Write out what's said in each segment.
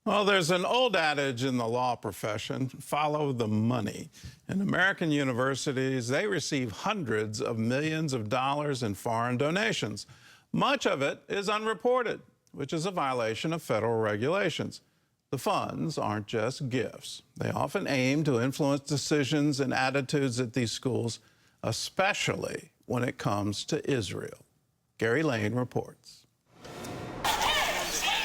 Well, there's an old adage in the law profession, follow the money. In American universities, they receive hundreds of millions of dollars in foreign donations. Much of it is unreported, which is a violation of federal regulations. The funds aren't just gifts. They often aim to influence decisions and attitudes at these schools, especially when it comes to Israel. Gary Lane reports.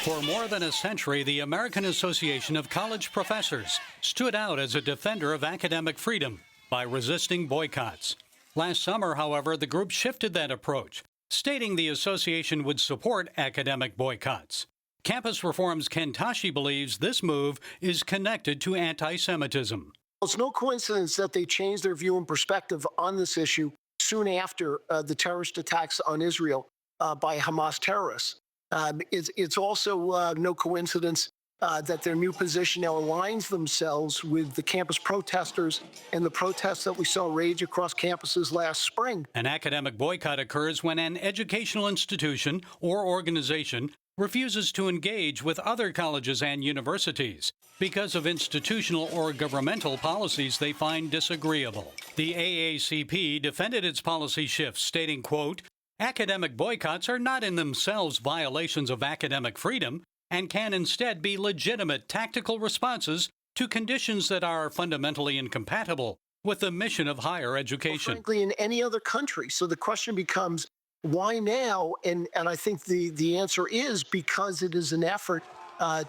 For more than a century, the American Association of College Professors stood out as a defender of academic freedom by resisting boycotts. Last summer, however, the group shifted that approach, stating the association would support academic boycotts. Campus Reform's Ken Tashi believes this move is connected to anti-Semitism. It's no coincidence that they changed their view and perspective on this issue soon after the terrorist attacks on Israel by Hamas terrorists. It's also no coincidence that their new position now aligns themselves with the campus protesters and the protests that we saw rage across campuses last spring. An academic boycott occurs when an educational institution or organization refuses to engage with other colleges and universities because of institutional or governmental policies they find disagreeable. The AACP defended its policy shifts, stating, quote, "Academic boycotts are not in themselves violations of academic freedom and can instead be legitimate tactical responses to conditions that are fundamentally incompatible with the mission of higher education." Well, frankly, in any other country. So the question becomes, why now? And I think the answer is because it is an effort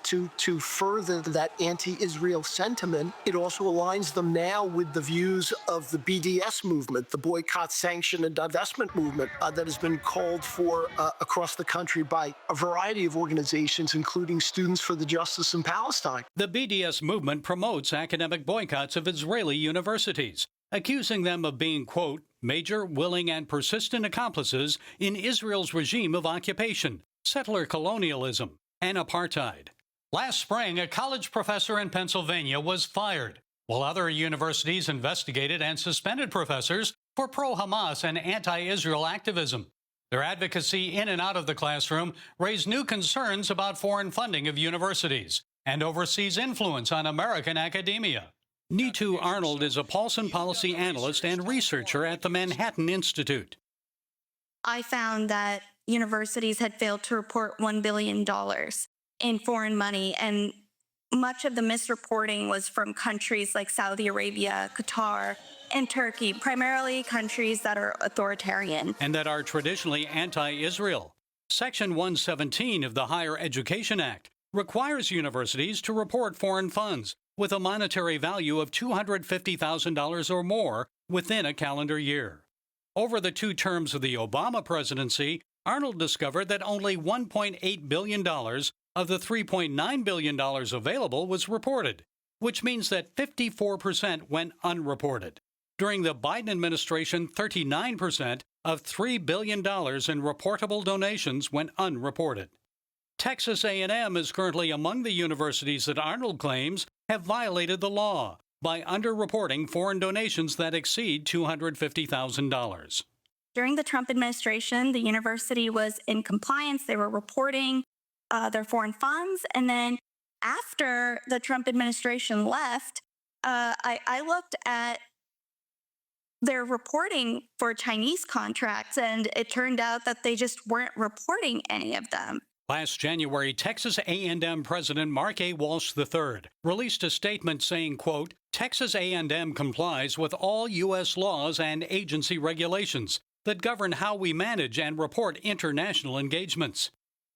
to further that anti-Israel sentiment. It also aligns them now with the views of the BDS movement, the boycott, sanction, and divestment movement that has been called for across the country by a variety of organizations, including Students for the Justice in Palestine. The BDS movement promotes academic boycotts of Israeli universities, accusing them of being, quote, "major, willing, and persistent accomplices in Israel's regime of occupation, settler colonialism, and apartheid." Last spring, a college professor in Pennsylvania was fired, while other universities investigated and suspended professors for pro-Hamas and anti-Israel activism. Their advocacy in and out of the classroom raised new concerns about foreign funding of universities and overseas influence on American academia. Neetu Arnold is a Paulson policy analyst and researcher at the Manhattan Institute. I found that universities had failed to report $1 billion in foreign money, and much of the misreporting was from countries like Saudi Arabia, Qatar, and Turkey, primarily countries that are authoritarian and that are traditionally anti-Israel. Section 117 of the Higher Education Act requires universities to report foreign funds with a monetary value of $250,000 or more within a calendar year. Over the 2 terms of the Obama presidency, Arnold discovered that only $1.8 billion of the $3.9 billion available was reported, which means that 54% went unreported. During the Biden administration, 39% of $3 billion in reportable donations went unreported. Texas A&M is currently among the universities that Arnold claims have violated the law by underreporting foreign donations that exceed $250,000. During the Trump administration, the university was in compliance. They were reporting their foreign funds. And then after the Trump administration left, I looked at their reporting for Chinese contracts, and it turned out that they just weren't reporting any of them. Last January, Texas A&M President Mark A. Walsh III released a statement saying, quote, "Texas A&M complies with all U.S. laws and agency regulations that govern how we manage and report international engagements."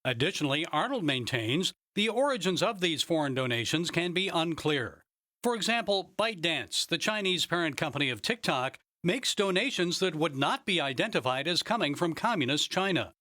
Additionally, Arnold maintains the origins of these foreign donations can be unclear. For example, ByteDance, the Chinese parent company of TikTok, makes donations that would not be identified as coming from communist China.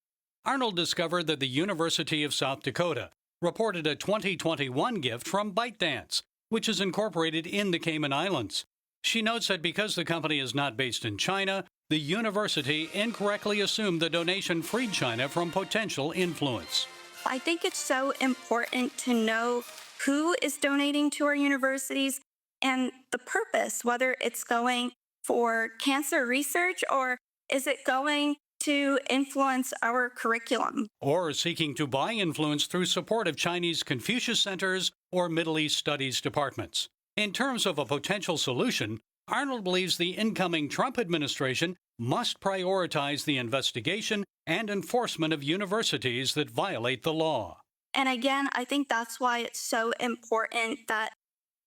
Arnold discovered that the University of South Dakota reported a 2021 gift from ByteDance, which is incorporated in the Cayman Islands. She notes that because the company is not based in China, the university incorrectly assumed the donation freed China from potential influence. I think it's so important to know who is donating to our universities and the purpose, whether it's going for cancer research or is it going to influence our curriculum. Or seeking to buy influence through support of Chinese Confucius centers or Middle East studies departments. In terms of a potential solution, Arnold believes the incoming Trump administration must prioritize the investigation and enforcement of universities that violate the law. And again, I think that's why it's so important that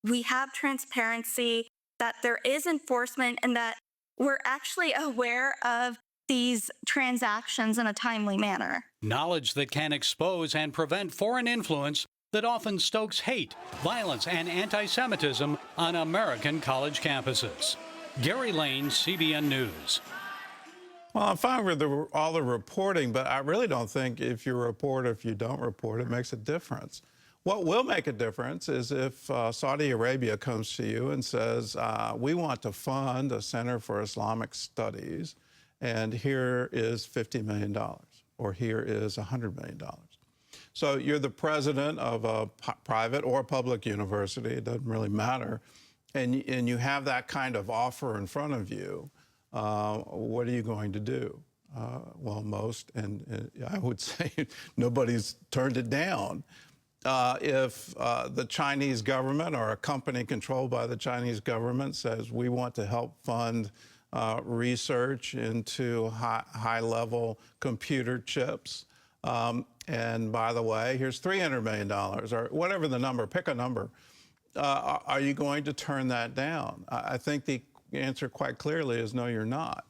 we have transparency, that there is enforcement, and that we're actually aware of these transactions in a timely manner. Knowledge that can expose and prevent foreign influence that often stokes hate, violence, and anti-Semitism on American college campuses. Gary Lane, CBN News. Well, I'm fine with all the reporting, but I really don't think if you report or if you don't report, it makes a difference. What will make a difference is if Saudi Arabia comes to you and says, we want to fund a Center for Islamic Studies, and here is $50 million, or here is $100 million. So you're the president of a private or public university, it doesn't really matter, and you have that kind of offer in front of you. What are you going to do? Well, most, and I would say nobody's turned it down. If the Chinese government or a company controlled by the Chinese government says we want to help fund research into high-level computer chips, and by the way, here's $300 million, or whatever the number, pick a number, are you going to turn that down? I think the answer quite clearly is no, you're not.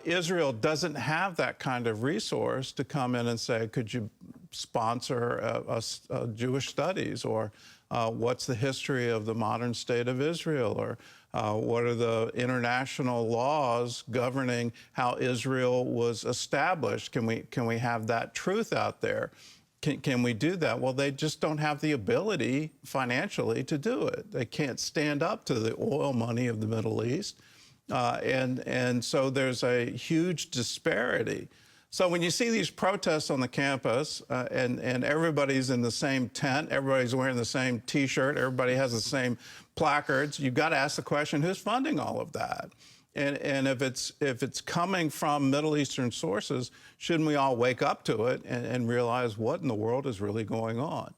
Israel doesn't have that kind of resource to come in and say, could you sponsor a Jewish studies, or what's the history of the modern state of Israel, or what are the international laws governing how Israel was established? Can we have that truth out there? Can we do that? Well, they just don't have the ability financially to do it. They can't stand up to the oil money of the Middle East. And so there's a huge disparity. So when you see these protests on the campus and everybody's in the same tent, everybody's wearing the same T-shirt, everybody has the same placards, you've got to ask the question, who's funding all of that? And if it's coming from Middle Eastern sources, shouldn't we all wake up to it and realize what in the world is really going on?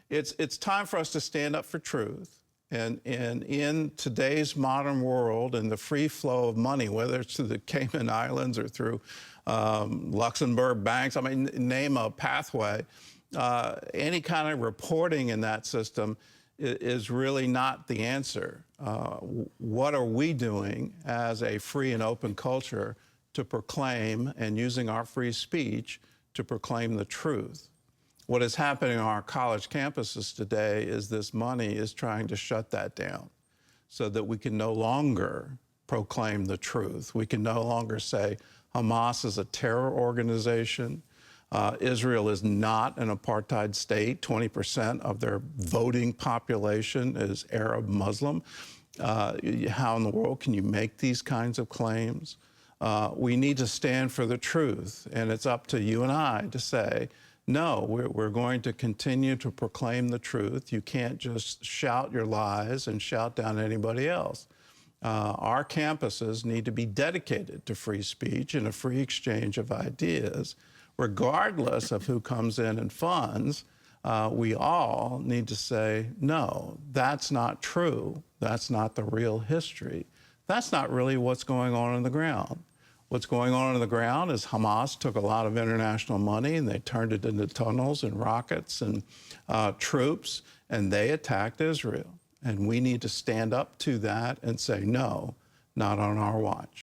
It's time for us to stand up for truth. And in today's modern world and the free flow of money, whether it's through the Cayman Islands or through Luxembourg banks, I mean, name a pathway, any kind of reporting in that system is really not the answer. What are we doing as a free and open culture to proclaim, and using our free speech to proclaim the truth? What is happening on our college campuses today is this money is trying to shut that down so that we can no longer proclaim the truth. We can no longer say Hamas is a terror organization. Israel is not an apartheid state. 20% of their voting population is Arab Muslim. How in the world can you make these kinds of claims? We need to stand for the truth, and it's up to you and I to say, no, we're going to continue to proclaim the truth. You can't just shout your lies and shout down anybody else. Our campuses need to be dedicated to free speech and a free exchange of ideas. Regardless of who comes in and funds, we all need to say, no, that's not true. That's not the real history. That's not really what's going on the ground. What's going on the ground is Hamas took a lot of international money and they turned it into tunnels and rockets and troops, and they attacked Israel. And we need to stand up to that and say, no, not on our watch.